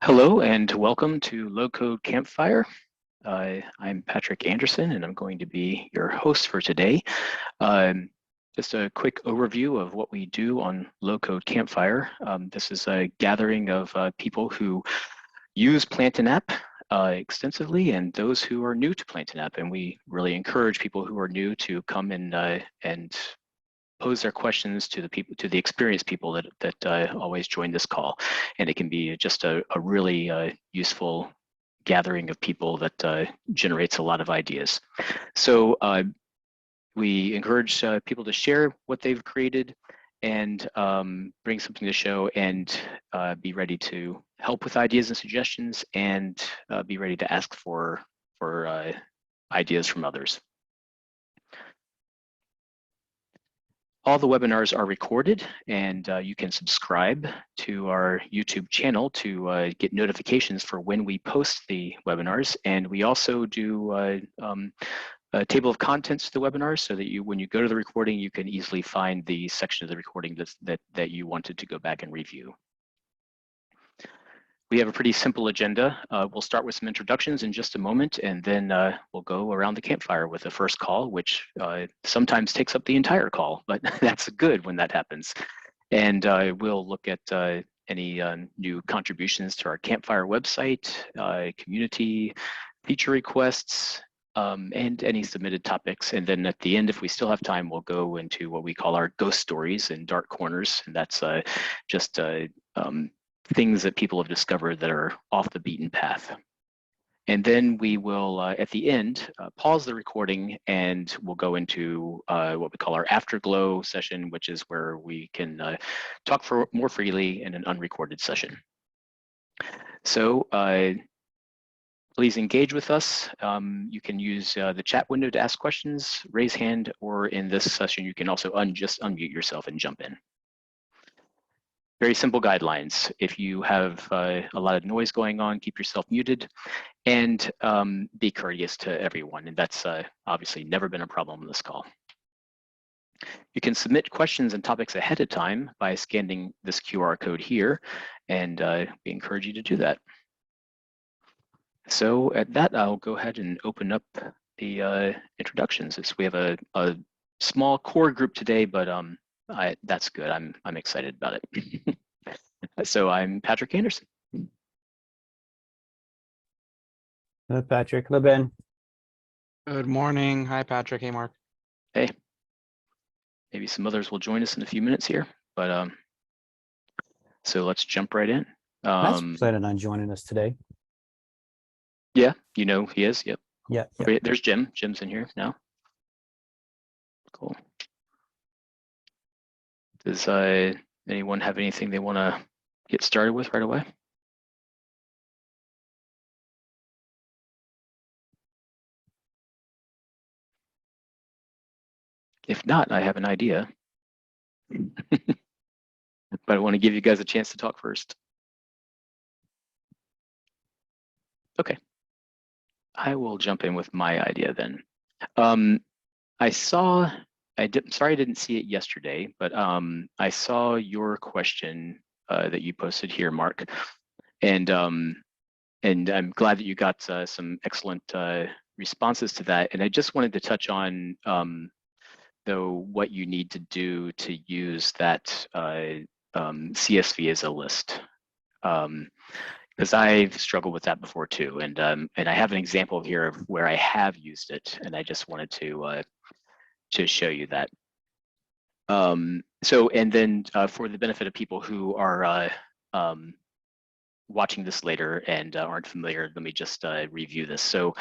Hello and welcome to Low Code Campfire. I'm Patrick Anderson and I'm going to be your host for today. Just a quick overview of what we do on Low Code Campfire. This is a gathering of people who use Plantain app extensively and those who are new to Plantain app. And we really encourage people who are new to come and pose their questions to the experienced people that always join this call. And it can be just a really useful gathering of people that generates a lot of ideas. So we encourage people to share what they've created and bring something to show and be ready to help with ideas and suggestions and be ready to ask for ideas from others. All the webinars are recorded and you can subscribe to our YouTube channel to get notifications for when we post the webinars. And we also do a table of contents to the webinars so that when you go to the recording, you can easily find the section of the recording that you wanted to go back and review. We have a pretty simple agenda. We'll start with some introductions in just a moment, and then we'll go around the campfire with the first call, which sometimes takes up the entire call, but that's good when that happens. And we'll look at any new contributions to our campfire website, community, feature requests, and any submitted topics. And then at the end, if we still have time, we'll go into what we call our ghost stories and dark corners. And that's just things that people have discovered that are off the beaten path. And then we will, at the end, pause the recording and we'll go into what we call our afterglow session, which is where we can talk more freely in an unrecorded session. So please engage with us. You can use the chat window to ask questions, raise hand, or in this session, you can also just unmute yourself and jump in. Very simple guidelines. If you have a lot of noise going on, keep yourself muted and be courteous to everyone. And that's obviously never been a problem on this call. You can submit questions and topics ahead of time by scanning this QR code here, and we encourage you to do that. So at that, I'll go ahead and open up the introductions. We have a small core group today, but that's good. I'm excited about it. So I'm Patrick Anderson. Hello, Patrick. Hello, Ben. Good morning. Hi, Patrick. Hey, Mark. Hey. Maybe some others will join us in a few minutes here, but so let's jump right in. Matt's planning on joining us today. Yeah, you know he is. Yep. Yeah. Okay, there's Jim. Jim's in here now. Cool. Does anyone have anything they want to get started with right away? If not, I have an idea. But I want to give you guys a chance to talk first. Okay. I will jump in with my idea then. Sorry I didn't see it yesterday, but I saw your question that you posted here, Mark, and I'm glad that you got some excellent responses to that. And I just wanted to touch on though what you need to do to use that CSV as a list. Because I've struggled with that before too, and I have an example here of where I have used it, and I just wanted to show you that. So, and then for the benefit of people who are watching this later and aren't familiar, let me just review this. So,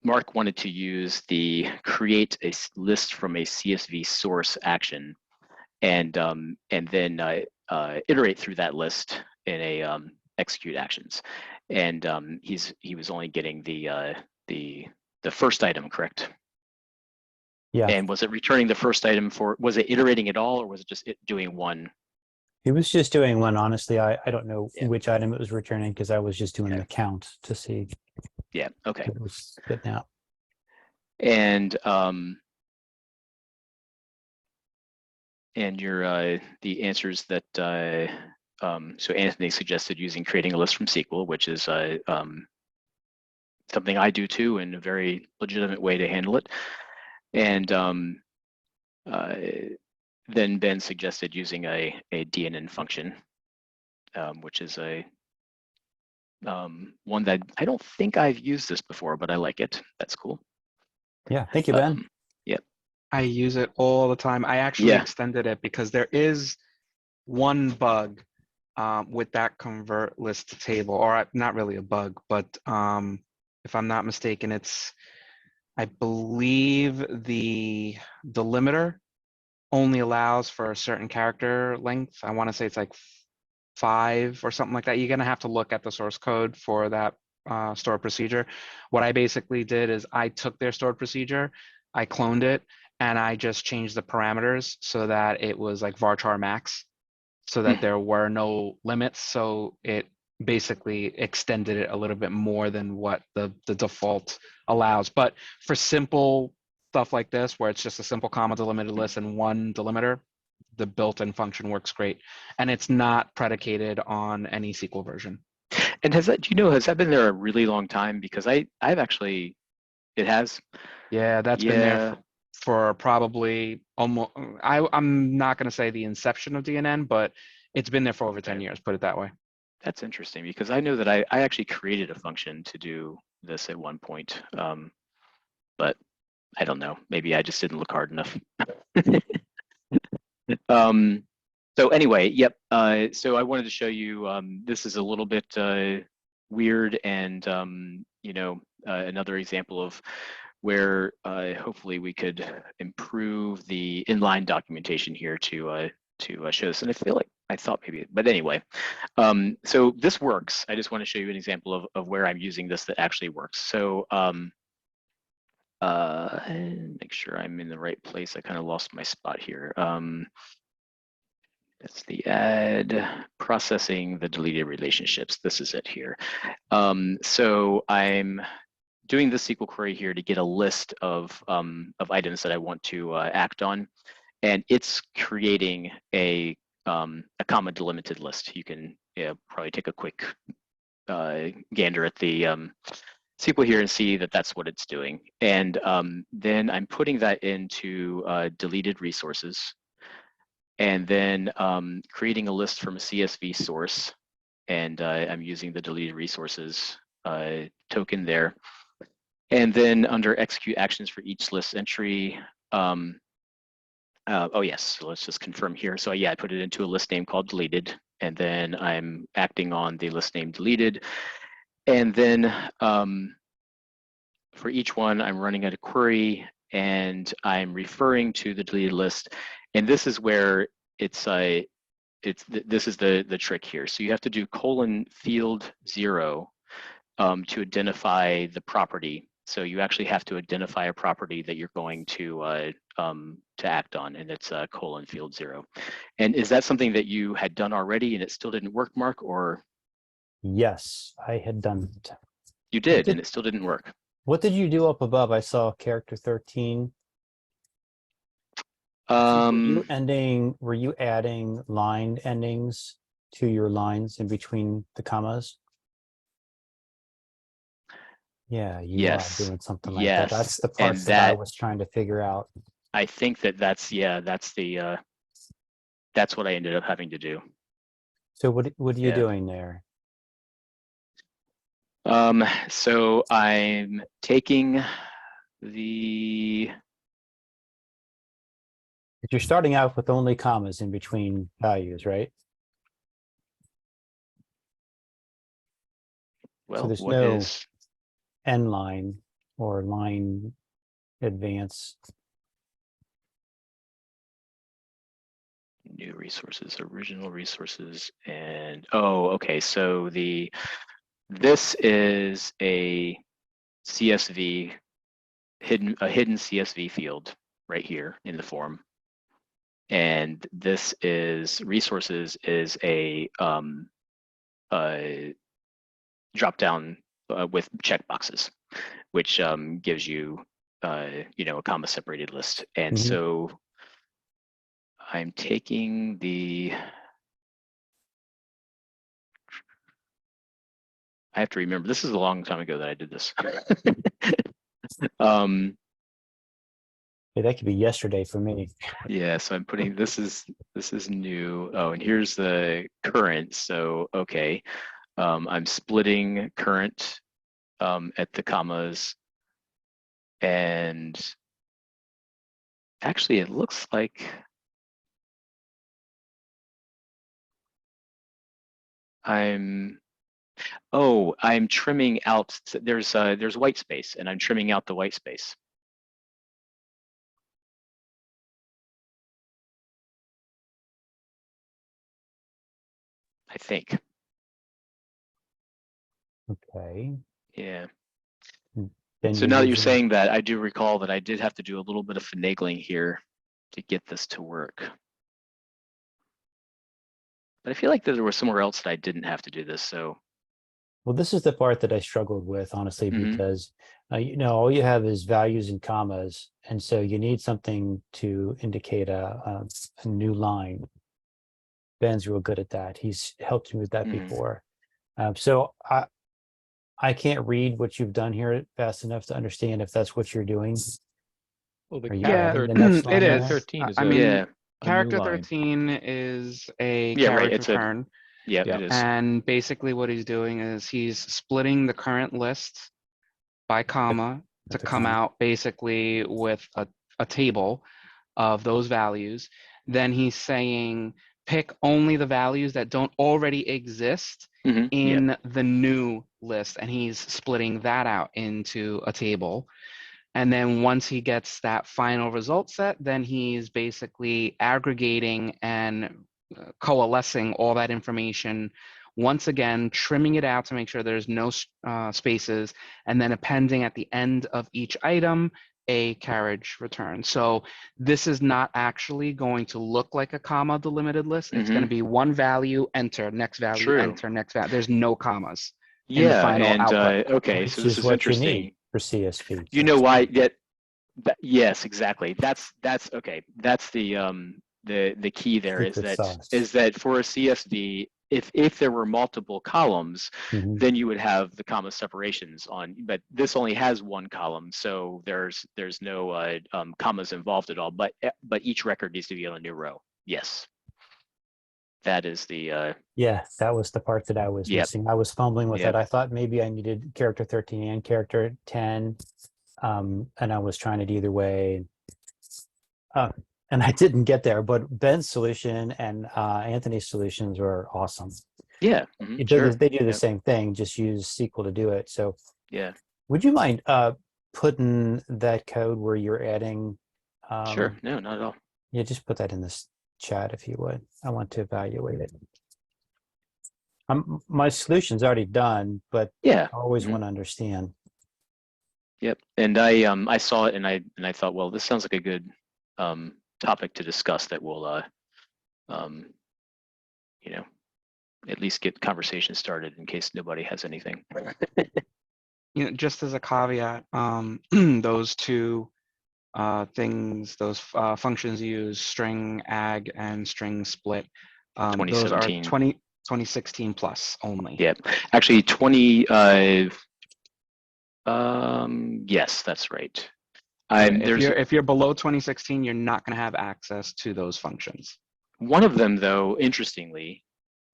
Mark wanted to use the create a list from a CSV source action, and then iterate through that list in a execute actions. And he was only getting the first item, correct? Yeah. And was it returning the first item was it iterating at all, or was it just doing one? He was just doing one. Honestly, I don't know which item it was returning because I was just doing the count to see. Yeah. Okay. It was good now. And your the answers that so Anthony suggested using creating a list from SQL, which is something I do too, in a very legitimate way to handle it. And then Ben suggested using a DNN function, which is a one that I don't think I've used this before, but I like it. That's cool. Yeah, thank you, Ben. Yep. I use it all the time. I actually extended it because there is one bug with that convert list table, or not really a bug, but if I'm not mistaken, it's, I believe the delimiter only allows for a certain character length. I want to say it's like 5 or something like that. You're going to have to look at the source code for that stored procedure. What I basically did is I took their stored procedure, I cloned it, and I just changed the parameters so that it was like varchar max, so that there were no limits. So it basically extended it a little bit more than what the default allows. But for simple stuff like this, where it's just a simple comma delimited list and one delimiter, the built-in function works great. And it's not predicated on any SQL version. And has that, do you know, has that been there a really long time? Because I've actually, it has. Yeah, that's been there for probably almost, I'm not going to say the inception of DNN, but it's been there for over 10 years, put it that way. That's interesting, because I know that I actually created a function to do this at one point, but I don't know, maybe I just didn't look hard enough. So anyway, yep, so I wanted to show you, this is a little bit weird, and you know, another example of where hopefully we could improve the inline documentation here to show this. And I feel like I thought maybe, but anyway, so this works. I just want to show you an example of where I'm using this that actually works. So make sure I'm in the right place. I kind of lost my spot here. That's the add processing the deleted relationships. This is it here. So I'm doing the SQL query here to get a list of items that I want to act on, and it's creating a comma delimited list. You can probably take a quick gander at the SQL here and see that that's what it's doing. And then I'm putting that into deleted resources, and then creating a list from a CSV source, and I'm using the deleted resources token there. And then under execute actions for each list entry, oh yes, so let's just confirm here. So yeah, I put it into a list name called deleted, and then I'm acting on the list name deleted. And then for each one, I'm running a query, and I'm referring to the deleted list. And this is where this is the trick here. So you have to do :field0 to identify the property. So you actually have to identify a property that you're going to act on, and it's :field0. And is that something that you had done already and it still didn't work, Mark, or? Yes, I had done it. You did, and it still didn't work. What did you do up above? I saw character 13. Were you adding line endings to your lines in between the commas? Yeah, you are doing something like that. That's the part that I was trying to figure out. I think that's what I ended up having to do. So what are you doing there? So I'm taking the. You're starting out with only commas in between values, right? Well, so there's no end line or line advance. New resources, original resources, and oh, okay. So this is a CSV hidden CSV field right here in the form, and this is resources is a drop down with checkboxes, which gives you you know, a comma separated list. And so I'm taking the I have to remember, this is a long time ago that I did this. Hey, that could be yesterday for me. Yeah, so I'm putting, this is new. Oh, and here's the current. So, okay. I'm splitting current at the commas. And actually it looks like I'm trimming out, there's white space and I'm trimming out the white space. I think. Okay. Yeah. Then So you're now that you're using, saying that, I do recall that I did have to do a little bit of finagling here to get this to work. But I feel like there was somewhere else that I didn't have to do this, so. well, this is the part that I struggled with, honestly, Mhm. because you know, all you have is values and commas, and so you need something to indicate a new line. Ben's real good at that. He's helped me with that Mhm. before. So I can't read what you've done here fast enough to understand if that's what you're doing. Well, the Are you Yeah, adding the next line it in is. there? 13 is I mean, Yeah. a new character line. 13 is a Yeah, right, carriage it's a- return. Yeah, Yeah. it is. And basically what he's doing is he's splitting the current list by comma to the come comma. out basically with a table of those values. Then he's saying pick only the values that don't already exist Mhm. Yeah. in the new list, and he's splitting that out into a table. And then once he gets that final result set, then he's basically aggregating and coalescing all that information, once again, trimming it out to make sure there's no spaces, and then appending at the end of each item a carriage return. So this is not actually going to look like a comma delimited list. It's going to be one value, enter, next value, True. enter, next value. There's no commas in the Yeah, final and output. okay, Which so this is is what you need interesting. for CSV. You know why yes, exactly. That's okay. That's the key there is Secret sauce. that for a CSV, if there were multiple columns, Mhm. then you would have the comma separations on, but this only has one column, so there's no commas involved at all, but each record needs to be on a new row. Yes. That is the Yeah, that was the part that I was Yep. missing. I was fumbling with Yep. that. I thought maybe I needed character 13 and character 10. And I was trying it either way. And I didn't get there, but Ben's solution and Anthony's solutions were awesome. Yeah. Sure. They do the Yep. same thing, just use SQL to do it. So Yeah. would you mind putting that code where you're adding? Sure. No, not at all. Yeah, just put that in this chat if you would. I want to evaluate it. My solution's already done, but Yeah. I always want to understand. Yep. And I saw it and I thought, well, this sounds like a good topic to discuss that will you know, at least get conversation started in case nobody has anything. You know, just as a caveat, those two things, those functions you use, string ag and string split, those are 2016 plus only. Yeah, actually 20, yes, that's right. If you're below 2016, you're not going to have access to those functions. One of them, though, interestingly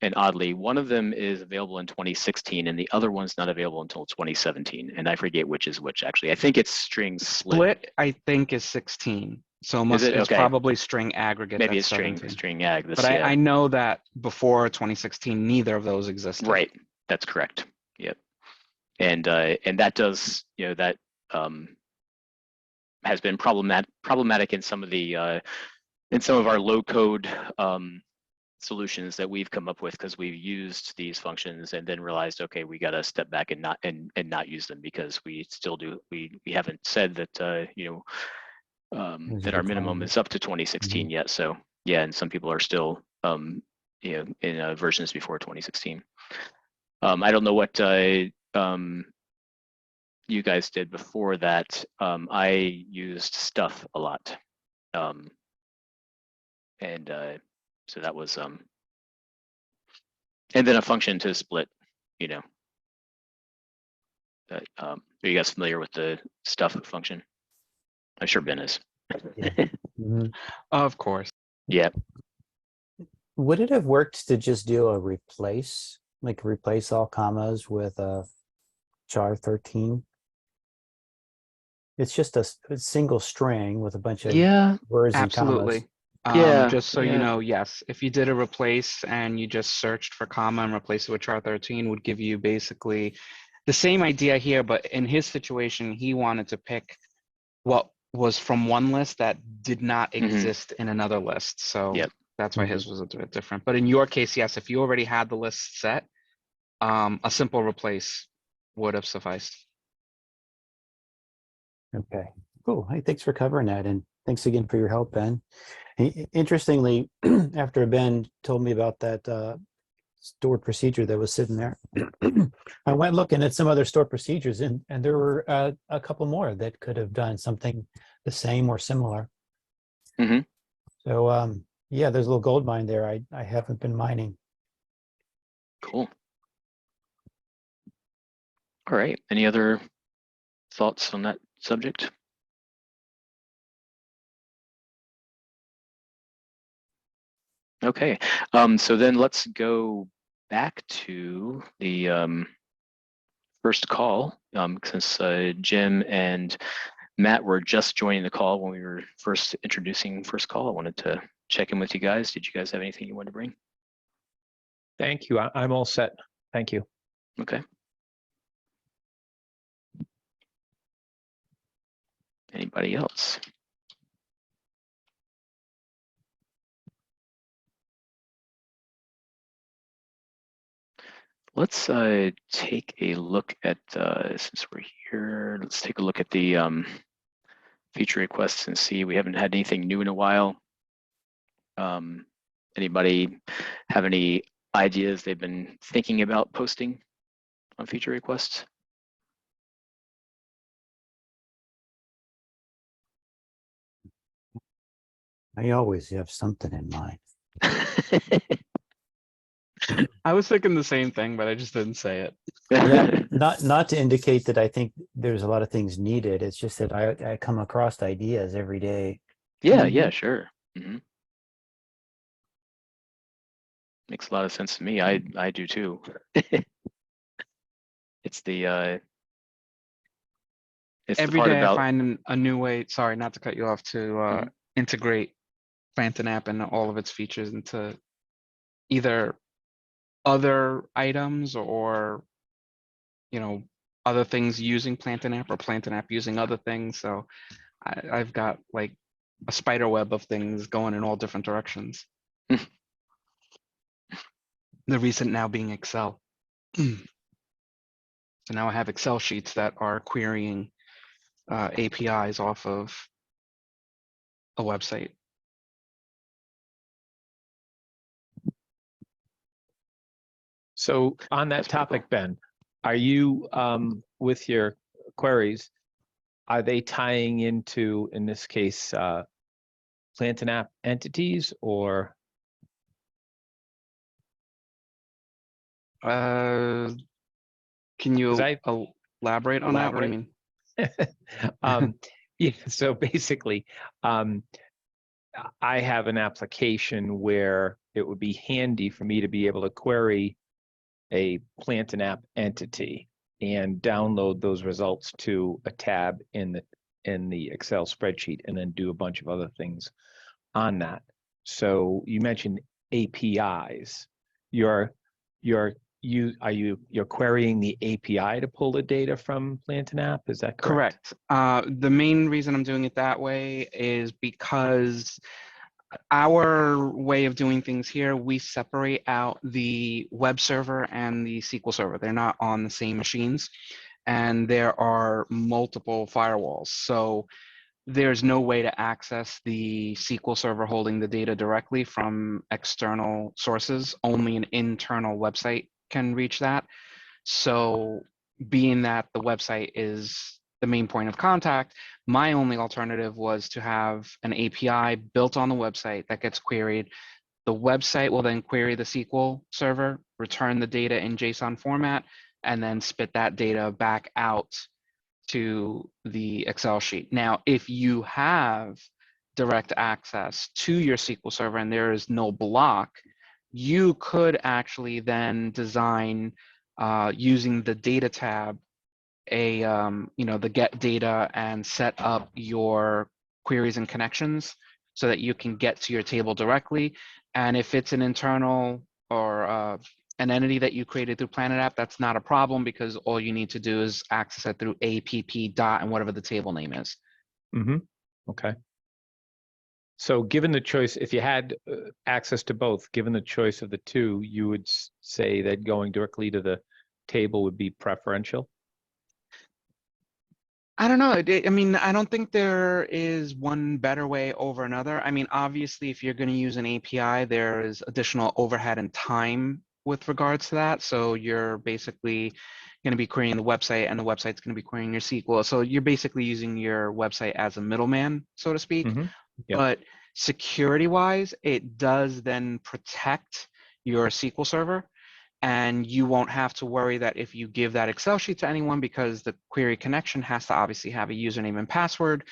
and oddly, one of them is available in 2016 and the other one's not available until 2017. And I forget which is which, actually. I think it's string split. I think is 16. So it's okay. probably string aggregate. Maybe that's it's string ag. But I know that before 2016, neither of those existed. Right, that's correct. Yep. And that does, you know, that has been problematic in some of the in some of our low code solutions that we've come up with, because we've used these functions and then realized, okay, we got to step back and not use them because we still do, we haven't said that you know that our minimum is up to 2016 yet. So yeah, and some people are still you know, in versions before 2016. I don't know what you guys did before that. I used stuff a lot, and so that was and then a function to split, you know, Are you guys familiar with the stuff function? I'm sure Ben is. Yeah. Mhm. Of course. Yeah. Would it have worked to just do a replace, like replace all commas with a char 13? It's just a single string with a bunch of Yeah. words and commas. Absolutely. Yeah. Just so you Yeah. know, yes, if you did a replace and you just searched for comma and replace it with char 13 would give you basically the same idea here, but in his situation, he wanted to pick what was from one list that did not exist in another list. So Yep. that's why his was a bit different. But in your case, yes, if you already had the list set, a simple replace would have sufficed. Okay, cool. Hey, thanks for covering that. And thanks again for your help, Ben. Interestingly, after Ben told me about that stored procedure that was sitting there, I went looking at some other stored procedures, and there were a couple more that could have done something the same or similar. Mhm. So yeah, there's a little gold mine there. I haven't been mining. Cool. All right. Any other thoughts on that subject? Okay. So then let's go back to the first call, since Jim and Matt were just joining the call when we were first introducing first call. I wanted to check in with you guys. Did you guys have anything you wanted to bring? Thank you. I'm all set. Thank you. Okay. Anybody else? Let's take a look at, since we're here, let's take a look at the feature requests and see. We haven't had anything new in a while. Anybody have any ideas they've been thinking about posting on feature requests? I always have something in mind. I was thinking the same thing, but I just didn't say it. Yeah, not to indicate that I think there's a lot of things needed. It's just that I come across ideas every day. Yeah, yeah, sure. Makes a lot of sense to me. I do too. It's the it's Every the part day about I find a new way, sorry, not to cut you off, to integrate Plantain app and all of its features into either other items or, you know, other things using Plantain app or Plantain app using other things. So I've got like a spider web of things going in all different directions. The recent now being Excel. So now I have Excel sheets that are querying APIs off of a website. So on that That's pretty topic, Ben, are you with your queries, are they tying into, in this case, Plantain app entities or? Can you elaborate on that? What do you mean? Yeah, so basically, I have an application where it would be handy for me to be able to query a Plantain app entity and download those results to a tab in the Excel spreadsheet and then do a bunch of other things on that. So you mentioned APIs. You're querying the API to pull the data from Plantain app? Is that correct? Correct. The main reason I'm doing it that way is because our way of doing things here, we separate out the web server and the SQL server. They're not on the same machines, and there are multiple firewalls. So there's no way to access the SQL server holding the data directly from external sources. Only an internal website can reach that. So being that the website is the main point of contact, my only alternative was to have an API built on the website that gets queried. The website will then query the SQL server, return the data in JSON format, and then spit that data back out to the Excel sheet. Now, if you have direct access to your SQL server and there is no block, you could actually then design using the data tab the get data and set up your queries and connections so that you can get to your table directly. And if it's an internal or an entity that you created through Planet App, that's not a problem because all you need to do is access it through app dot and whatever the table name is. Okay. So given the choice, if you had access to both, given the choice of the two, you would say that going directly to the table would be preferential? I don't know. I mean, I don't think there is one better way over another. I mean, obviously, if you're going to use an API, there is additional overhead and time with regards to that. So you're basically going to be querying the website and the website's going to be querying your SQL. So you're basically using your website as a middleman, so to speak. Yep. But security-wise, it does then protect your SQL server. And you won't have to worry that if you give that Excel sheet to anyone, because the query connection has to obviously have a username and password,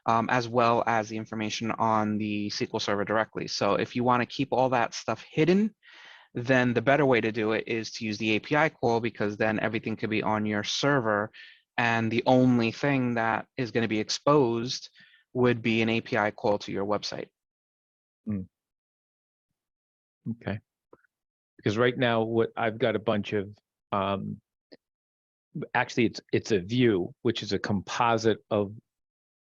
as well as the information on the SQL server directly. So if you want to keep all that stuff hidden, then the better way to do it is to use the API call, because then everything could be on your server. And the only thing that is going to be exposed would be an API call to your website. Okay. Because right now, what I've got a bunch of, actually it's a view, which is a composite of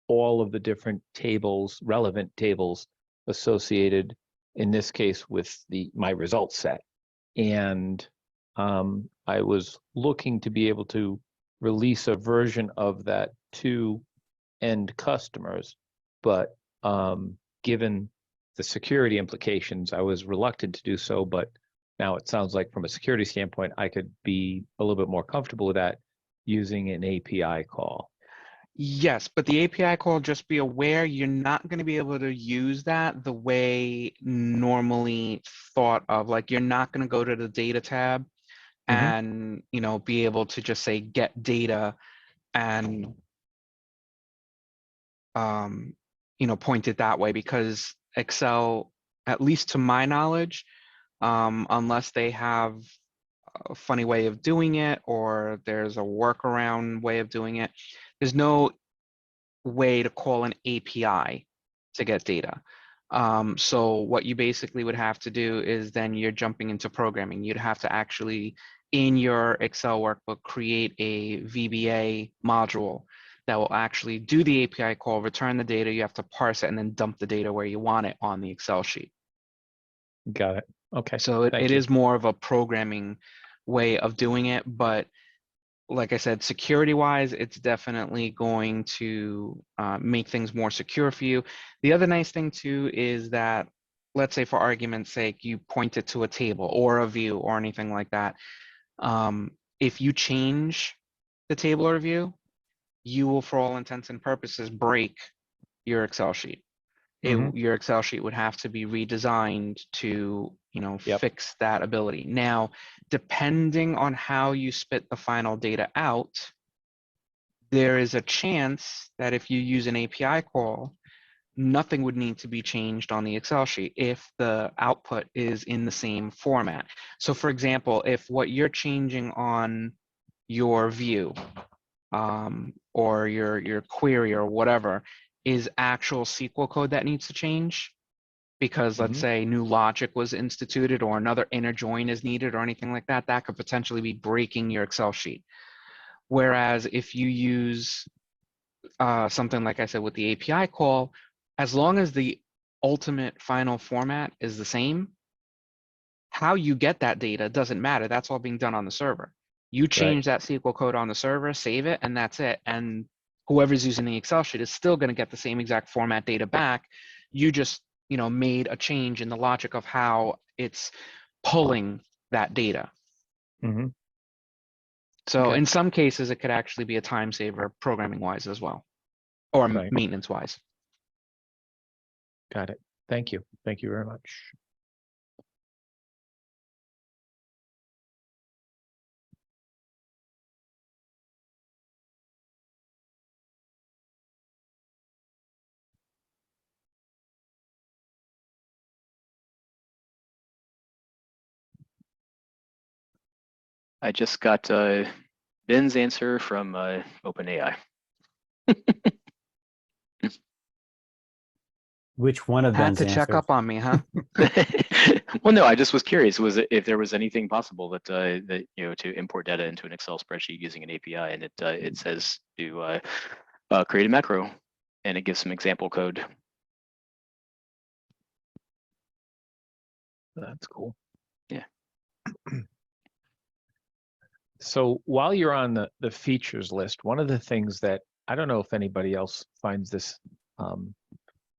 all of the different tables, relevant tables associated, in this case, with my result set. And I was looking to be able to release a version of that to end customers, but given the security implications, I was reluctant to do so, but now it sounds like from a security standpoint, I could be a little bit more comfortable with that using an API call. Yes, but the API call, just be aware, you're not going to be able to use that the way normally thought of. Like, you're not going to go to the data tab and, be able to just say get data and, point it that way, because Excel, at least to my knowledge, unless they have a funny way of doing it or there's a workaround way of doing it, there's no way to call an API to get data. So what you basically would have to do is then you're jumping into programming. You'd have to actually, in your Excel workbook, create a VBA module that will actually do the API call, return the data. You have to parse it and then dump the data where you want it on the Excel sheet. Got it. Okay. So it is more of a programming way of doing it, but like I said, security-wise, it's definitely going to make things more secure for you. The other nice thing too is that, let's say for argument's sake, you point it to a table or a view or anything like that. If you change the table or view, you will, for all intents and purposes, break your Excel sheet. Your Excel sheet would have to be redesigned to, fix that ability. Now, depending on how you spit the final data out, there is a chance that if you use an API call, nothing would need to be changed on the Excel sheet if the output is in the same format. So for example, if what you're changing on your view or your query or whatever is actual SQL code that needs to change, because let's say new logic was instituted or another inner join is needed or anything like that, that could potentially be breaking your Excel sheet. Whereas if you use something like I said with the API call, as long as the ultimate final format is the same, how you get that data doesn't matter. That's all being done on the server. You change that SQL code on the server, save it, and that's it. And whoever's using the Excel sheet is still going to get the same exact format data back. You just, made a change in the logic of how it's pulling that data. So in some cases, it could actually be a time saver programming-wise as well, or maintenance-wise. Got it. Thank you. Thank you very much. I just got Ben's answer from OpenAI. Which one of Had Ben's to check answers? up on me, huh? Well, no, I just was curious. Was it if there was anything possible that that to import data into an Excel spreadsheet using an API, and it says to create a macro, and it gives some example code. That's cool. Yeah. So while you're on the features list, one of the things that I don't know if anybody else finds this,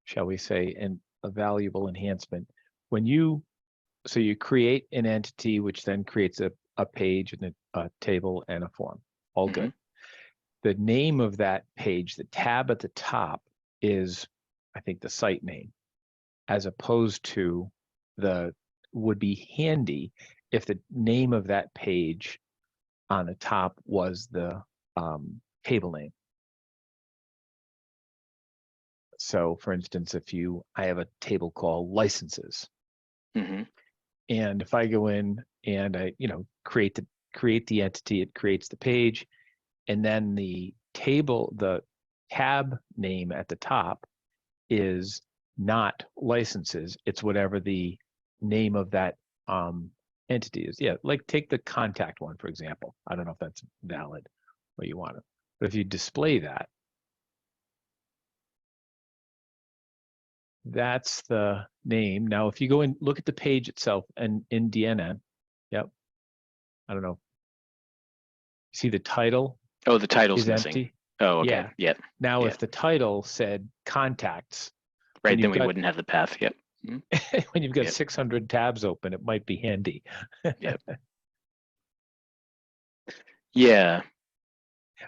shall we say, a valuable enhancement. When you create an entity, which then creates a page and a table and a form, all good. The name of that page, the tab at the top, is, I think, the site name, as opposed to would be handy if the name of that page on the top was the table name. So for instance, I have a table called licenses. And if I go in and I, create the entity, it creates the page, and then the tab name at the top is not licenses. It's whatever the name of that entity is. Yeah, like take the contact one, for example. I don't know if that's valid or you want it. But if you display that, that's the name. Now, if you go and look at the page itself and in DNN, yep. I don't know. See the title? Oh, the title's is missing. Empty. Oh, okay. Yeah. Yep. Now, Yep. if the title said contacts, right, then we wouldn't have the path. Yep. When you've got Yep. 600 tabs open, it might be handy. Yep. Yeah.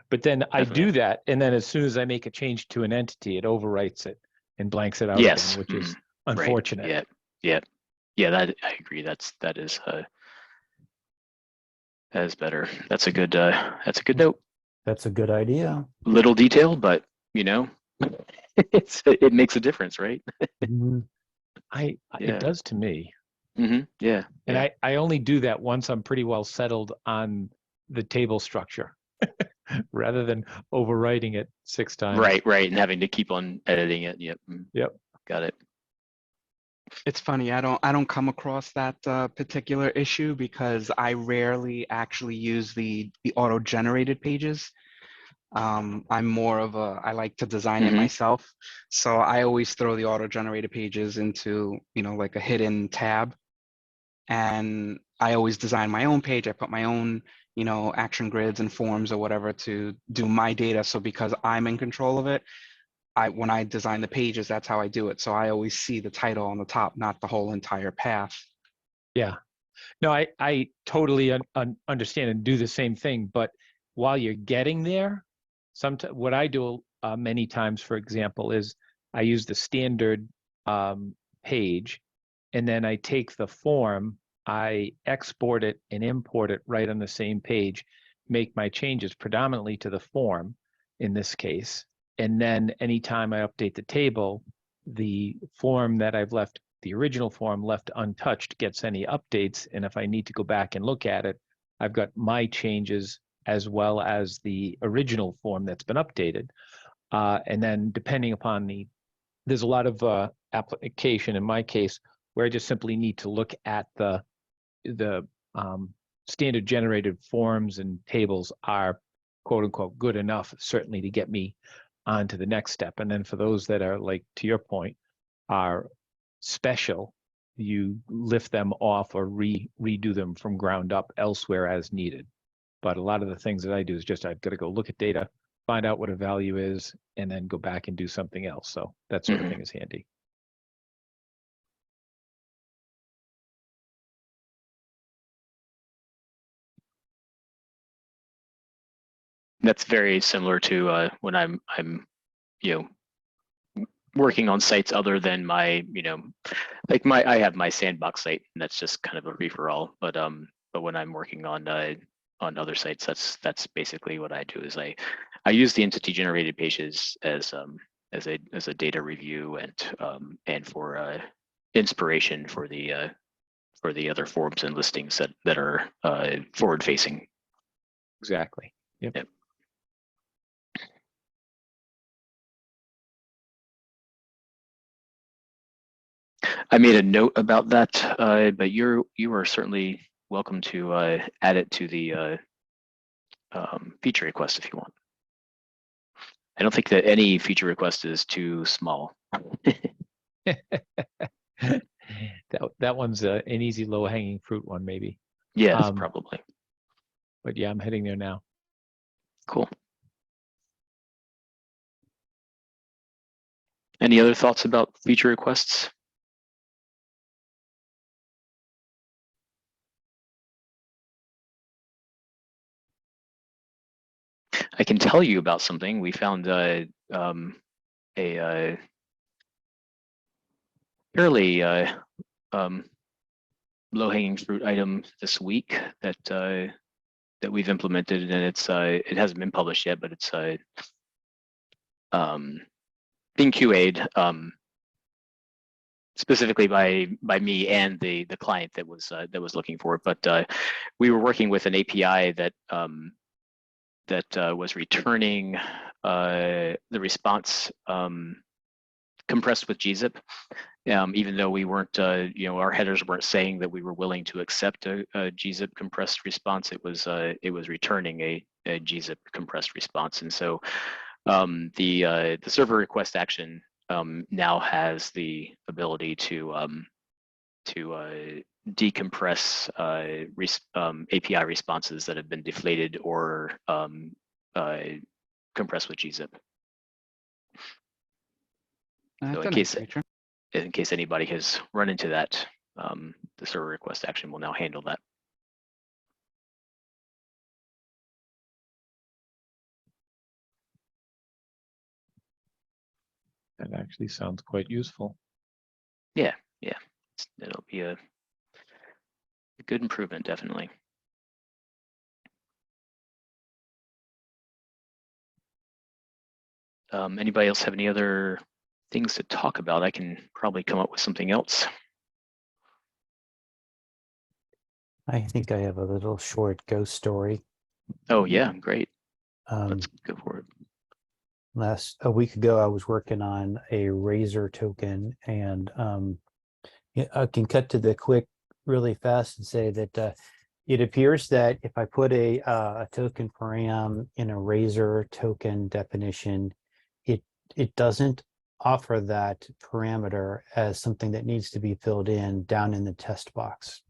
But then Definitely. I do that, and then as soon as I make a change to an entity, it overwrites it and blanks it out Yes. again, which is unfortunate. Right. Yeah. That I agree. That is better. That's a good note. That's a good idea. Little detail, but it makes a difference, right? It does to me. Yeah. And I only do that once I'm pretty well settled on the table structure rather than overwriting it 6 times. Right. And having to keep on editing it. Yep. Yep. Got it. It's funny, I don't come across that particular issue because I rarely actually use the auto-generated pages. I'm more of I like to design it myself. So I always throw the auto-generated pages into, like a hidden tab. And I always design my own page. I put my own, action grids and forms or whatever to do my data. So because I'm in control of it, when I design the pages, that's how I do it. So I always see the title on the top, not the whole entire path. Yeah. No, I totally understand and do the same thing. But while you're getting there, what I do many times, for example, is I use the standard page, and then I take the form, I export it and import it right on the same page, make my changes predominantly to the form in this case. And then anytime I update the table, the form that I've left, the original form left untouched, gets any updates. And if I need to go back and look at it, I've got my changes as well as the original form that's been updated. And then depending upon there's a lot of application in my case where I just simply need to look at the standard generated forms and tables are quote unquote good enough, certainly to get me on to the next step. And then for those that are, like to your point, are special, you lift them off or redo them from ground up elsewhere as needed. But a lot of the things that I do is just I've got to go look at data, find out what a value is, and then go back and do something else. So that sort of thing is handy. That's very similar to when I'm working on sites other than my like I have my sandbox site, and that's just kind of a free for all. But when I'm working on other sites, that's basically what I do. Is I use the entity generated pages as a data review and for inspiration for the for the other forms and listings that are forward facing. Exactly. Yep. Yep. I made a note about that, but you are certainly welcome to add it to the feature request if you want. I don't think that any feature request is too small. That one's an easy low hanging fruit one, maybe. Yes, probably. But yeah, I'm heading there now. Cool. Any other thoughts about feature requests? I can tell you about something. We found a fairly low-hanging fruit item this week that that we've implemented, and it hasn't been published yet, but it's being QA'd specifically by me and the client that was looking for it. But we were working with an API that was returning the response compressed with gzip, even though we weren't, our headers weren't saying that we were willing to accept a gzip compressed response. It was returning a gzip compressed response, and so the server request action now has the ability to decompress API responses that have been deflated or compressed with gzip. So in case anybody has run into that, the server request action will now handle that. That actually sounds quite useful. Yeah, it'll be a good improvement, definitely. Anybody else have any other things to talk about? I can probably come up with something else. I think I have a little short ghost story. Oh yeah, great. Let's go for it. A week ago, I was working on a Razor token, and I can cut to the quick really fast and say that it appears that if I put a token param in a Razor token definition, it doesn't offer that parameter as something that needs to be filled in down in the test box.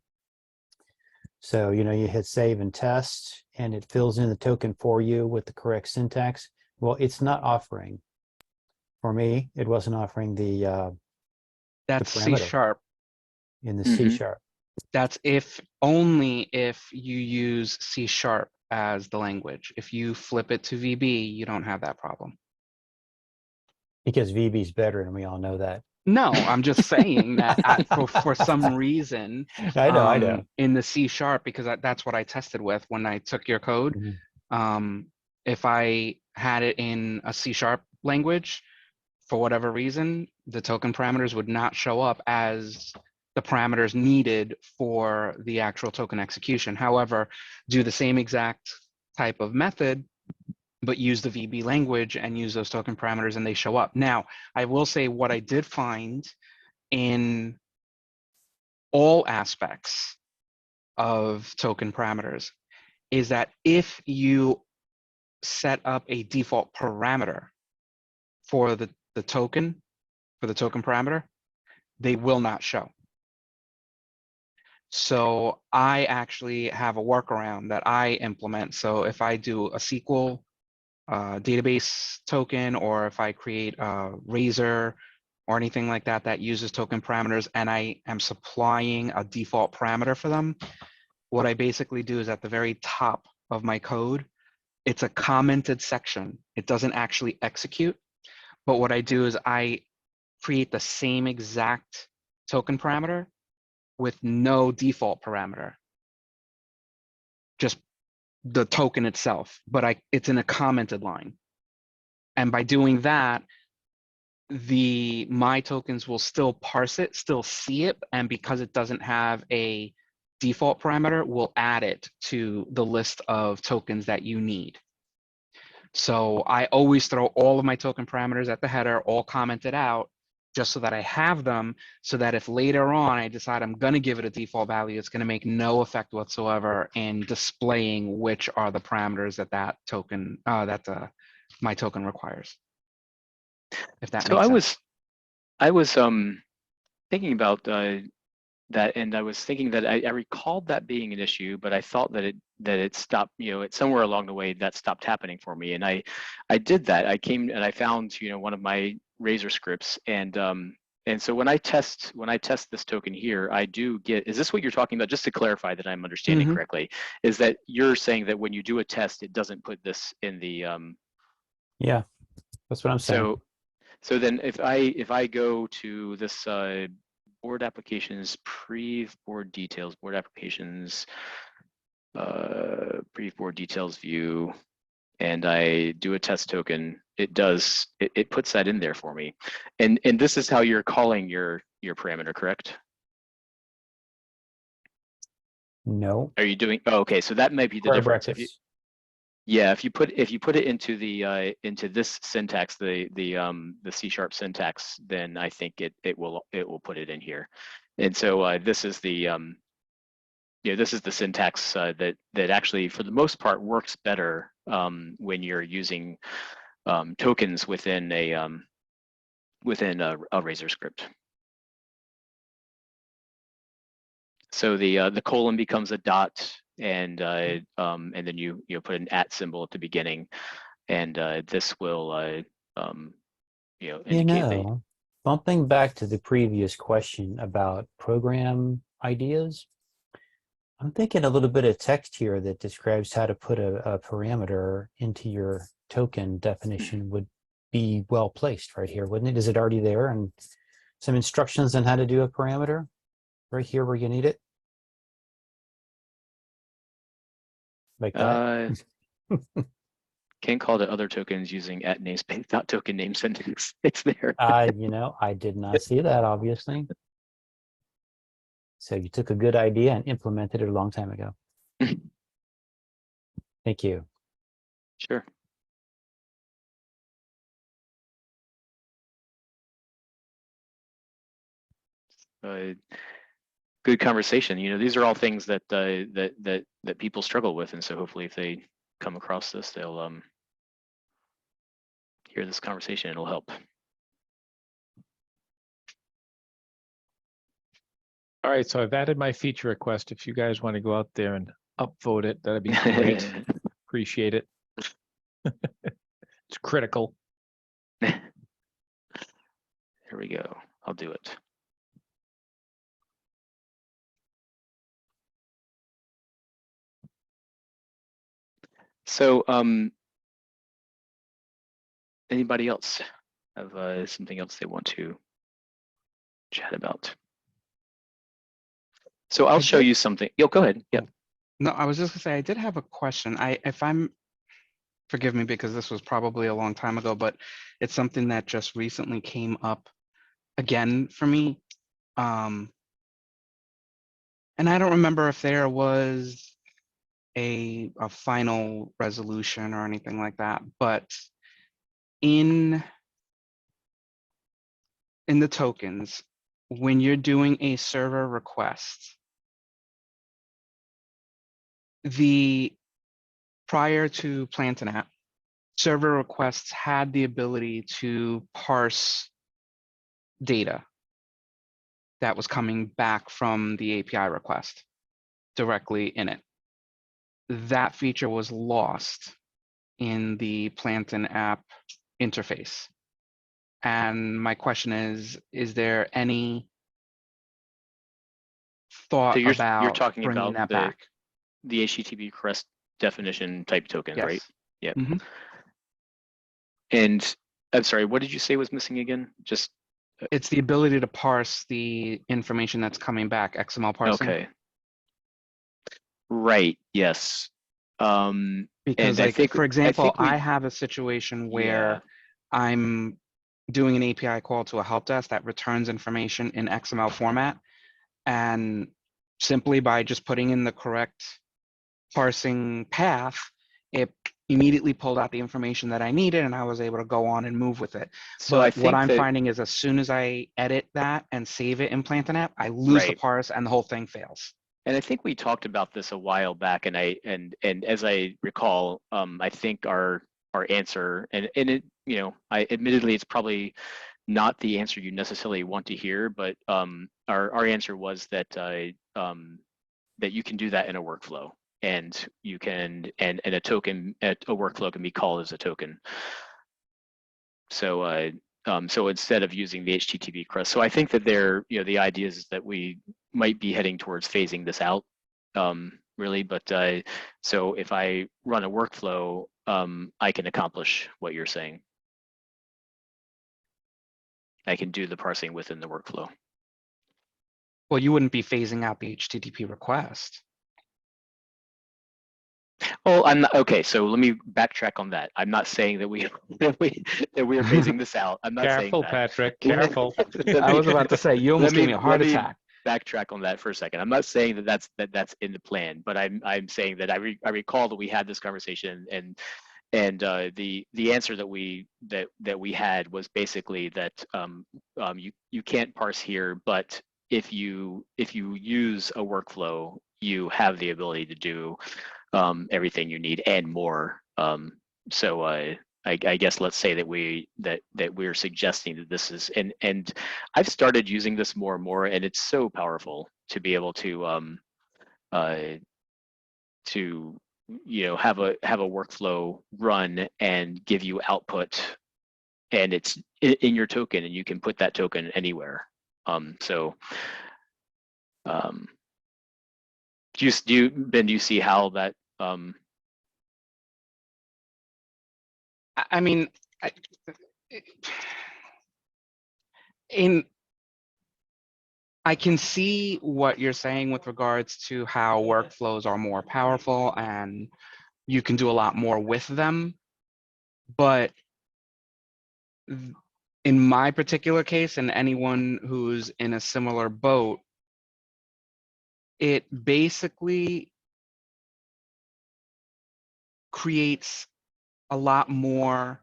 So, you hit save and test, and it fills in the token for you with the correct syntax. Well, it's not offering. For me, it wasn't offering the That's the C# in the C#. That's only if you use C# as the language. If you flip it to VB, you don't have that problem. Because VB is better, and we all know that. No, I'm just saying that for some reason, I know. In the C#, because that's what I tested with when I took your code. If I had it in a C# language, for whatever reason, the token parameters would not show up as the parameters needed for the actual token execution. However, do the same exact type of method, but use the VB language and use those token parameters, and they show up. Now, I will say what I did find in all aspects of token parameters is that if you set up a default parameter for the token parameter, they will not show. So I actually have a workaround that I implement. So if I do a SQL database token, or if I create a Razor or anything like that that uses token parameters, and I am supplying a default parameter for them, what I basically do is at the very top of my code, it's a commented section. It doesn't actually execute, but what I do is I create the same exact token parameter with no default parameter, just the token itself, but it's in a commented line. And by doing that, my tokens will still parse it, still see it, and because it doesn't have a default parameter, we'll add it to the list of tokens that you need. So I always throw all of my token parameters at the header, all commented out, just so that I have them, so that if later on I decide I'm going to give it a default value, it's going to make no effect whatsoever in displaying which are the parameters that token, my token requires. If that So makes sense. I was thinking about that, and I was thinking that I recalled that being an issue, but I thought that it stopped, it's somewhere along the way that stopped happening for me. And I did that. I came and I found, one of my Razor scripts, and so when I test this token here, I do get, is this what you're talking about? Just to clarify that I'm understanding correctly, is that you're saying that when you do a test, it doesn't put this in the Yeah, that's what I'm saying. So then if I go to this board applications, board details, board applications, board details view, and I do a test token, it puts that in there for me. And this is how you're calling your parameter, correct? No. Are you doing, oh, okay, so that might be the Square difference. brackets. If you put it into the into this syntax, the C# syntax, then I think it will put it in here. And so this is the this is the syntax that actually for the most part works better when you're using tokens within a Razor script. So the colon becomes a dot, and then you put an @ symbol at the beginning, and this will indicate that. Bumping back to the previous question about program ideas, I'm thinking a little bit of text here that describes how to put a parameter into your token definition would be well placed right here, wouldn't it? Is it already there? And some instructions on how to do a parameter right here where you need it? Like that? Can't call to other tokens using @ namespace .token name syntax. It's there. I did not see that, obviously. So you took a good idea and implemented it a long time ago. Thank you. Sure. Good conversation. These are all things that that people struggle with, and so hopefully, if they come across this, they'll hear this conversation. It'll help. All right, so I've added my feature request. If you guys want to go out there and upvote it, that'd be great. Appreciate it. It's critical. Here we go. I'll do it. So, anybody else have something else they want to chat about? So I'll show you something. Yo, go ahead. Yeah. No, I was just gonna say I did have a question. Forgive me because this was probably a long time ago, but it's something that just recently came up again for me. And I don't remember if there was a final resolution or anything like that, but in the tokens, when you're doing a server request, prior to Plant an App, server requests had the ability to parse data that was coming back from the API request directly in it. That feature was lost in the Plant an App interface. And my question is there any thought about you're talking bringing about that back? The HTTP request definition type token, Yes. right? Yeah. Mm-hmm. And I'm sorry, what did you say was missing again? Just it's the ability to parse the information that's coming back, XML parsing. Okay. Right. Yes. Because, and like, for example, I have a situation where I'm doing an API call to a help desk that returns information in XML format. And simply by just putting in the correct parsing path, it immediately pulled out the information that I needed, and I was able to go on and move with it. So But I think what I'm that, finding is as soon as I edit that and save it in Plant an App, I lose the right. parse and the whole thing fails. And I think we talked about this a while back, and as I recall, I think our answer, and it, you know, admittedly it's probably not the answer you necessarily want to hear, but our answer was that that you can do that in a workflow, and you can, and a token, a workflow can be called as a token. So so instead of using the HTTP crust, so I think that there, you know, the idea is that we might be heading towards phasing this out, really. But so if I run a workflow, I can accomplish what you're saying. I can do the parsing within the workflow. Well, you wouldn't be phasing out the HTTP request. Oh, I'm not, okay. So let me backtrack on that. I'm not saying that we that we are phasing this out. I'm not saying Careful, that. Patrick, careful. I was about to say, you almost gave me a heart attack. Backtrack on that for a second. I'm not saying that that's in the plan, but I'm saying that I recall that we had this conversation, and the answer that we had was basically that you can't parse here, but if you use a workflow, you have the ability to do everything you need and more. So I guess let's say that we're suggesting that this is, and I've started using this more and more, and it's so powerful to be able to you know, have a workflow run and give you output, and it's in your token, and you can put that token anywhere. So do you Ben, do you see how that I mean, I can see what you're saying with regards to how workflows are more powerful and you can do a lot more with them. But in my particular case, and anyone who's in a similar boat, it basically creates a lot more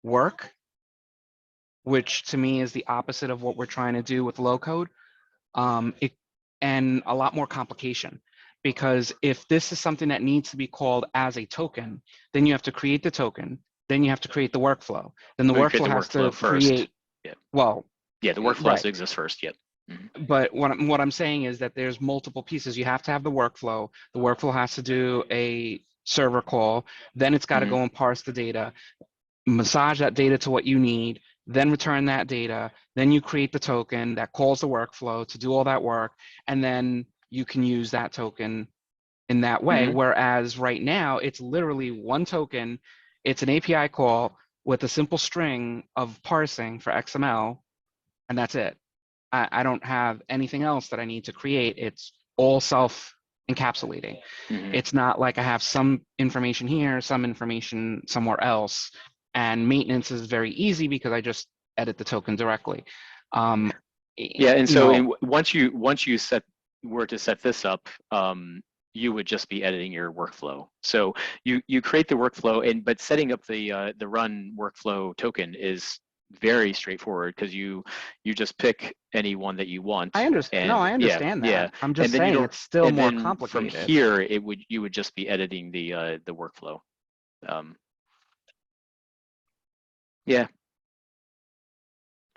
work, which to me is the opposite of what we're trying to do with low code. And a lot more complication, because if this is something that needs to be called as a token, then you have to create the token, then you have to create the workflow, then the workflow has to create. Yeah. Well, yeah, the workflow has to exist first. Yep. Mm-hmm. But what I'm saying is that there's multiple pieces. You have to have the workflow. The workflow has to do a server call, then it's got to go and parse the data, massage that data to what you need, then return that data, then you create the token that calls the workflow to do all that work, and then you can use that token in that way. Whereas right now, it's literally one token, it's an API call with a simple string of parsing for XML, and that's it. I don't have anything else that I need to create. It's all self-encapsulating. It's not like I have some information here, some information somewhere else, and maintenance is very easy because I just edit the token directly. Yeah, and so once you were to set this up, you would just be editing your workflow. So you create the workflow, but setting up the run workflow token is very straightforward, because you just pick any one that you want. I understand. No, I understand that. Yeah. I'm just saying it's still more complicated. From here, you would just be editing the workflow. Yeah.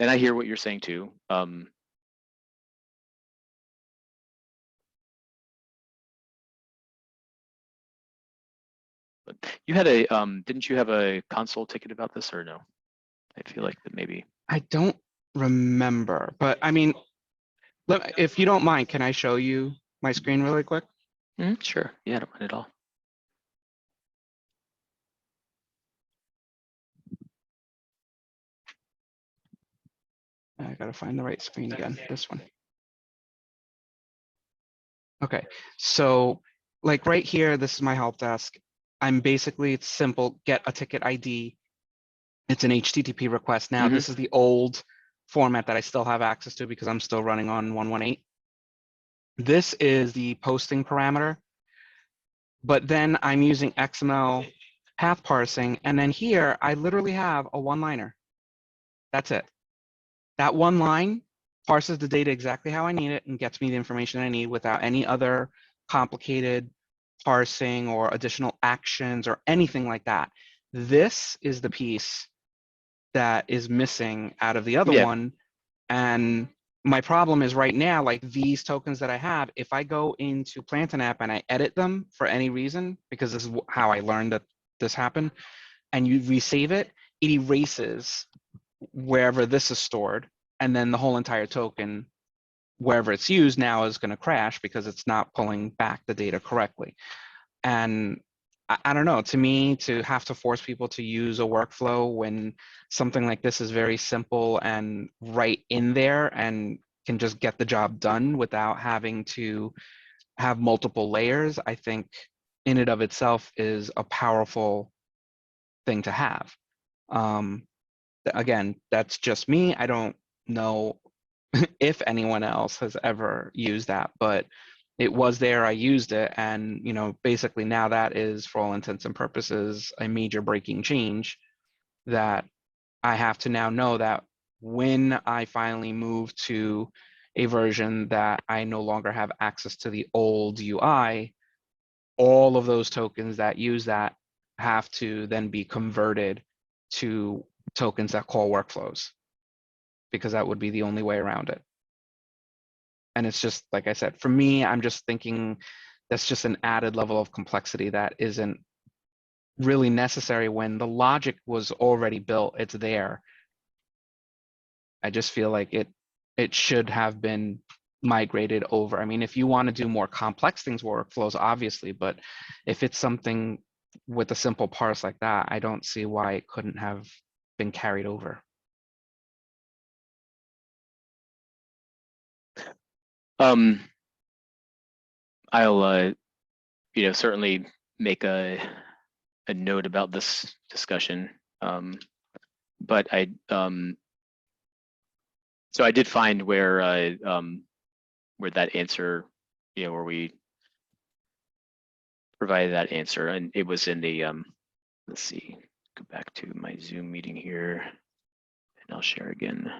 And I hear what you're saying too. But you had a didn't you have a console ticket about this, or no? I feel like that maybe. I don't remember, but I mean, if you don't mind, can I show you my screen really quick? Sure. Yeah, I don't mind at all. I gotta find the right screen again. This one. Okay, so like right here, this is my help desk. I'm basically, it's simple, get a ticket ID, It's an HTTP request. Now, this is the old format that I still have access to because I'm still running on 118. This is the posting parameter, but then I'm using XML path parsing. And then here, I literally have a one-liner. That's it. That one line parses the data exactly how I need it and gets me the information I need without any other complicated parsing or additional actions or anything like that. This is the piece that is missing out of the other one. And my problem is right now, like these tokens that I have, if I go into Plantain app and I edit them for any reason, because this is how I learned that this happened, and you resave it, it erases wherever this is stored, and then the whole entire token, wherever it's used now, is going to crash because it's not pulling back the data correctly. And I don't know, to me, to have to force people to use a workflow when something like this is very simple and right in there and can just get the job done without having to have multiple layers, I think in and of itself is a powerful thing to have. Again, that's just me. I don't know if anyone else has ever used that, but it was there, I used it, and you know, basically now that is, for all intents and purposes, a major breaking change that I have to now know that when I finally move to a version that I no longer have access to the old UI, all of those tokens that use that have to then be converted to tokens that call workflows, because that would be the only way around it. And it's just, like I said, for me, I'm just thinking that's just an added level of complexity that isn't really necessary when the logic was already built, it's there. I just feel like it should have been migrated over. I mean, if you want to do more complex things, workflows, obviously, but if it's something with a simple parse like that, I don't see why it couldn't have been carried over. I'll certainly make a note about this discussion, but so I did find where that answer, where we provided that answer, and it was in the let's see, go back to my Zoom meeting here, and I'll share again.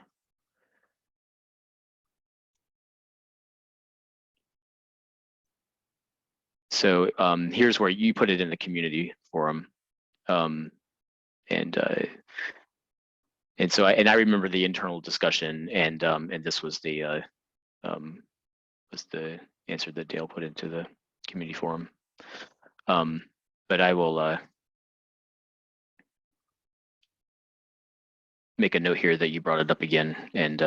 So here's where you put it in the community forum, and so I remember the internal discussion, and this was the answer that Dale put into the community forum. But I will make a note here that you brought it up again, and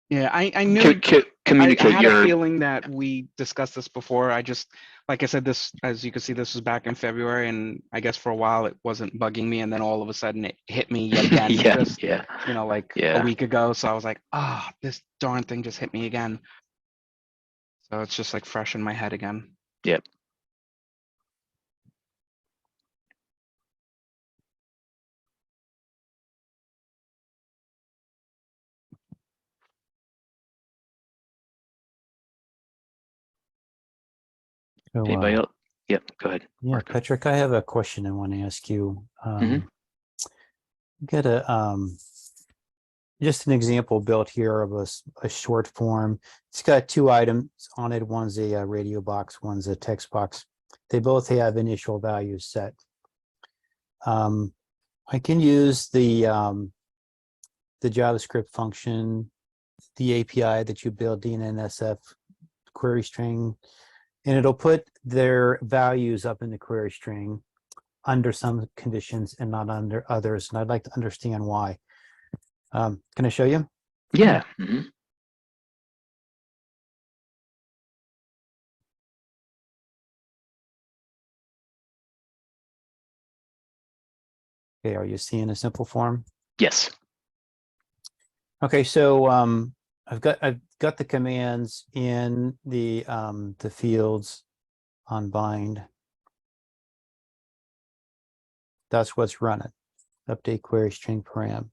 Yeah, I knew. Communicate I had your. a feeling that we discussed this before. I just, like I said, this, as you can see, this was back in February, and I guess for a while it wasn't bugging me, and then all of a sudden it hit me yet again, a week ago. So I was like, ah, oh, this darn thing just hit me again. So it's just like fresh in my head again. Yep. So, anybody else? Yep, go ahead. Yeah, Mark. Patrick, I have a question I want to ask you. Get a just an example built here of a short form. It's got two items on it. One's a radio box, one's a text box. They both have initial values set. I can use the JavaScript function, the API that you build, DNSF query string, and it'll put their values up in the query string under some conditions and not under others. And I'd like to understand why. Can I show you? Yeah. Okay, are you seeing a simple form? Yes. Okay, so I've got the commands in the fields on bind. That's what's running. Update query string param.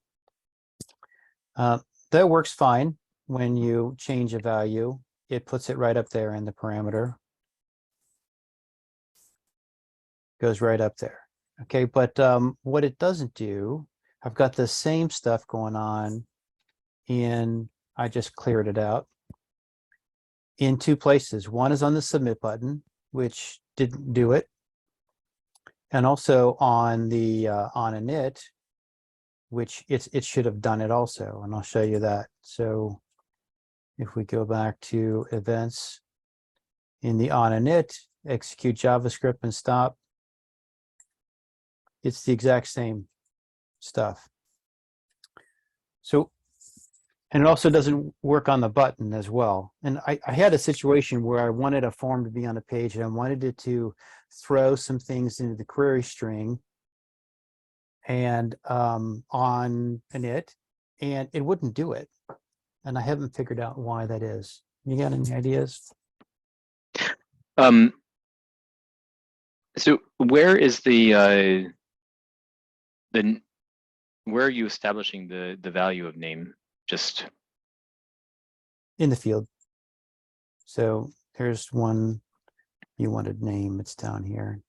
That works fine when you change a value. It puts it right up there in the parameter. Goes right up there. Okay, but what it doesn't do, I've got the same stuff going on in, I just cleared it out, in two places. One is on the submit button, which didn't do it. And also on the on init, which it should have done it also. And I'll show you that. So if we go back to events in the on init, execute JavaScript and stop, it's the exact same stuff. So, and it also doesn't work on the button as well. And I had a situation where I wanted a form to be on a page and I wanted it to throw some things into the query string and on init, and it wouldn't do it. And I haven't figured out why that is. You got any ideas? So where is the where are you establishing the value of name? Just in the field. So here's one you wanted name. It's down here.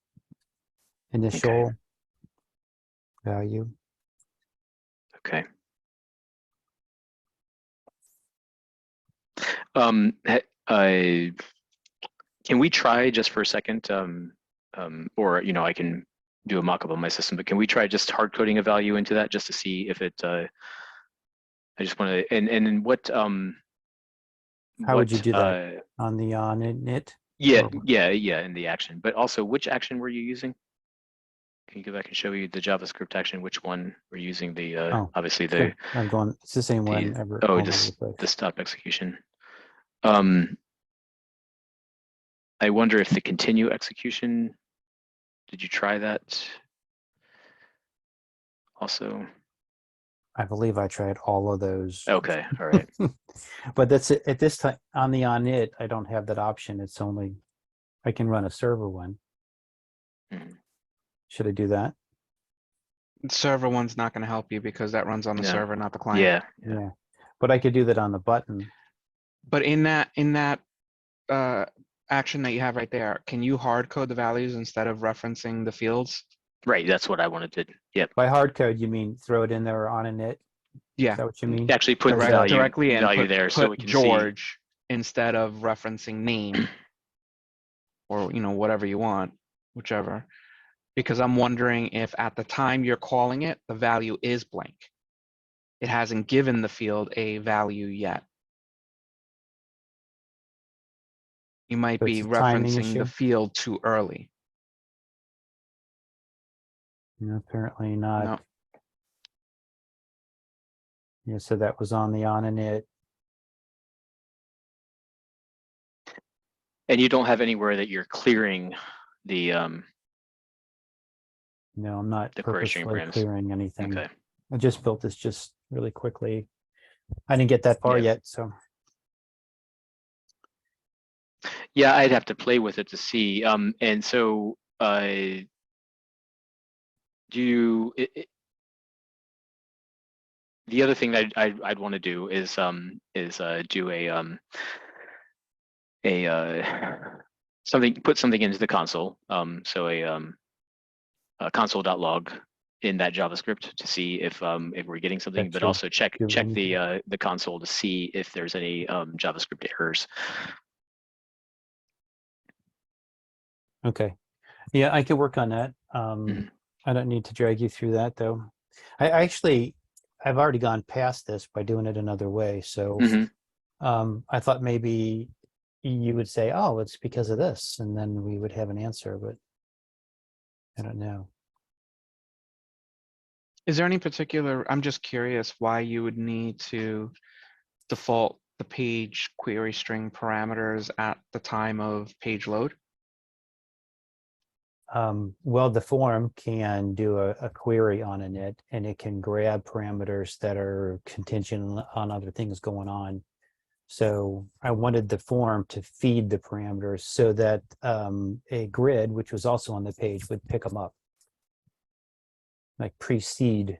Initial value. okay. Can we try just for a second, or I can do a mock-up on my system, but can we try just hard coding a value into that just to see if it? I just want to, and what? How would you do that on the on init? Yeah, in the action. But also, which action were you using? Can you go back and show you the JavaScript action? Which one we're using? The obviously the. Sure. I'm going. It's the same one. The stop execution. I wonder if the continue execution. Did you try that? Also. I believe I tried all of those. Okay, all right. But that's it. At this time on the on it, I don't have that option. It's only I can run a server one. Mm-hmm. Should I do that? The server one's not going to help you because that runs on the server, not the client. Yeah. But I could do that on the button. But in that action that you have right there, can you hard code the values instead of referencing the fields? Right, that's what I wanted to. Yep. By hard code, you mean throw it in there on init? Yeah. Is that what you mean? Actually, put directly in. Value there, so we can George instead of referencing name, or whatever you want, whichever. Because I'm wondering if at the time you're calling it, the value is blank. It hasn't given the field a value yet. You might be referencing the field too early. No, apparently not. No. Yeah, so that was on the on init. And you don't have anywhere that you're clearing the No, I'm not purposely clearing anything. Okay. I just built this just really quickly. I didn't get that far yet, so. Yeah, I'd have to play with it to see. And so the other thing that I'd want to do is do put something into the console. So a console.log in that JavaScript to see if we're getting something, but also check the console to see if there's any JavaScript errors. Okay. Yeah, I could work on that. I don't need to drag you through that though. I've already gone past this by doing it another way. So I thought maybe you would say, oh, it's because of this, and then we would have an answer, but I don't know. Is there any particular, I'm just curious why you would need to default the page query string parameters at the time of page load? Well, the form can do a query on init, and it can grab parameters that are contingent on other things going on. So I wanted the form to feed the parameters so that a grid, which was also on the page, would pick them up. like precede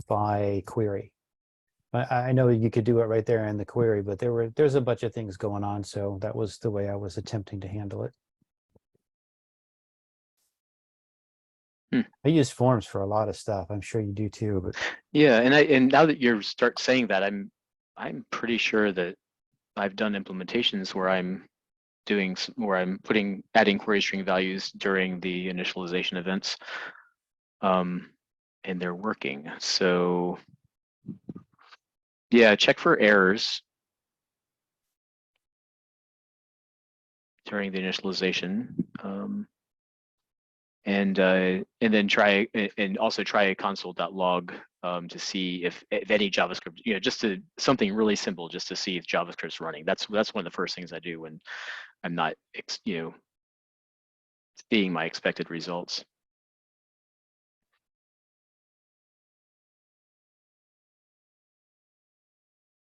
by query. I know you could do it right there in the query, but there's a bunch of things going on, so that was the way I was attempting to handle it. I use forms for a lot of stuff. I'm sure you do too. But yeah, and now that you start saying that, I'm pretty sure that I've done implementations where I'm adding query string values during the initialization events, and they're working. So yeah, check for errors during the initialization. And then also try a console.log to see if any JavaScript, just something really simple, just to see if JavaScript's running. That's one of the first things I do when I'm not, seeing my expected results.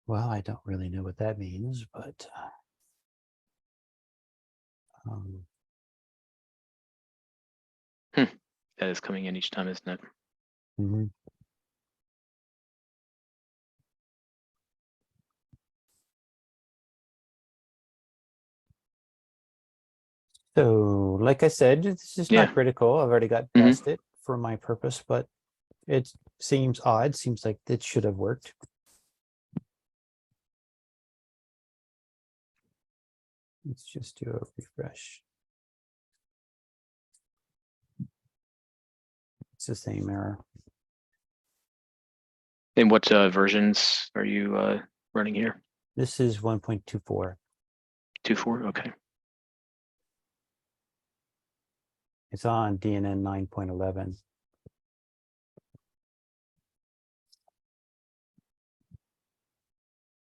well, I don't really know what that means, but That is coming in each time, isn't it? mhm. So, like I said, this is Yeah. not critical. I've already got past it for my purpose, but it seems odd. Seems like it should have worked. Let's just do a refresh. It's the same error. And what versions are you running here? This is 1.24. 2.4, okay. It's on DNN 9.11.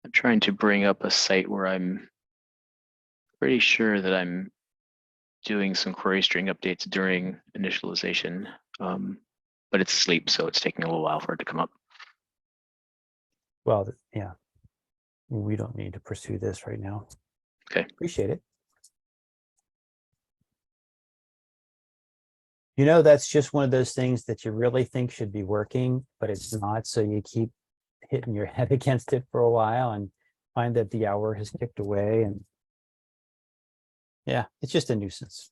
I'm trying to bring up a site where I'm pretty sure that I'm doing some query string updates during initialization, but it's asleep, so it's taking a little while for it to come up. Well, yeah, we don't need to pursue this right now. Okay. Appreciate it. That's just one of those things that you really think should be working, but it's not. So you keep hitting your head against it for a while and find that the hour has ticked away. And yeah, it's just a nuisance.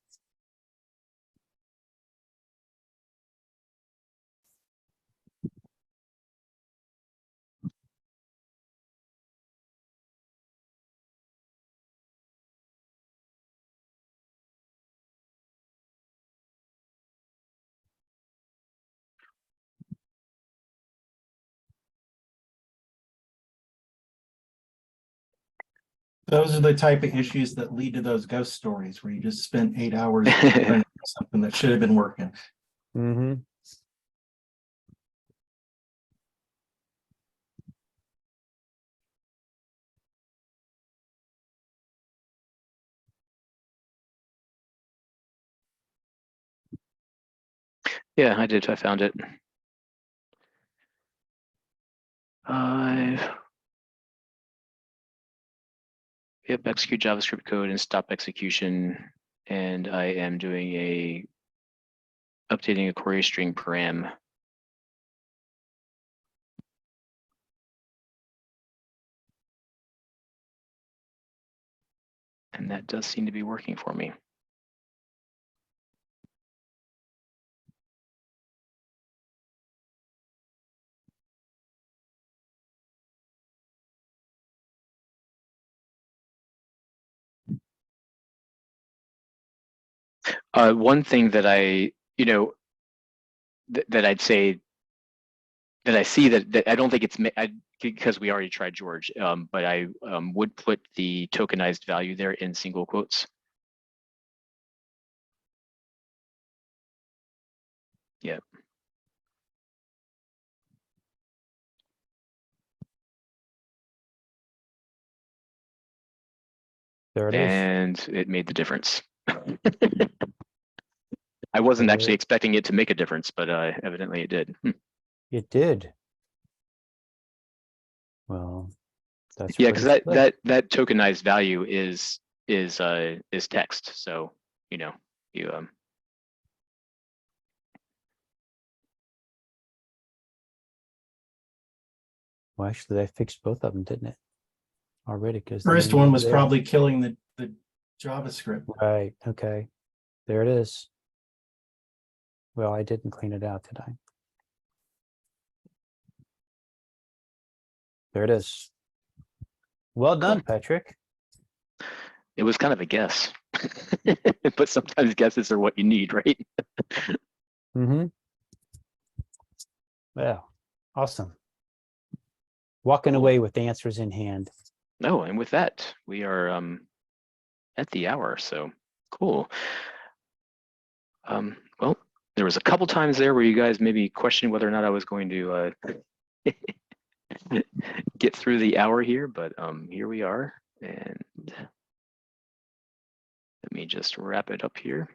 Those are the type of issues that lead to those ghost stories where you just spent 8 hours trying to do something that should have been working. Mm-hmm. Yeah, I did. I found it. Yep, execute JavaScript code and stop execution. And I am doing updating a query string param. And that does seem to be working for me. One thing that that I'd say that I see that I don't think it's because we already tried George, but I would put the tokenized value there in single quotes. Yeah. There it is. And it made the difference. I wasn't actually expecting it to make a difference, but evidently it did. It did. Well, that's yeah, because that tokenized value is text. So you Well, actually, they fixed both of them, didn't it? Already, because First one was probably killing the JavaScript. right. Okay, there it is. Well, I didn't clean it out, did I? There it is. Well done, Patrick. It was kind of a guess, but sometimes guesses are what you need, right? Mm-hmm. Well, awesome. Walking away with answers in hand. No, and with that, we are at the hour, so cool. Well, there was a couple times there where you guys maybe questioned whether or not I was going to get through the hour here, but here we are, and let me just wrap it up here.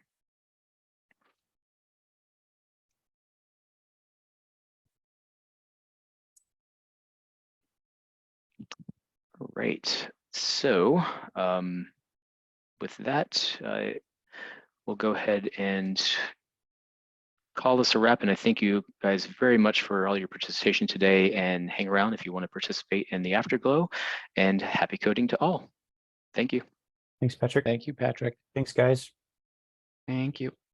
All right, so with that, we'll go ahead and call this a wrap, and I thank you guys very much for all your participation today, and hang around if you want to participate in the afterglow, and happy coding to all. Thank you. Thanks, Patrick. Thank you, Patrick. Thanks, guys. Thank you.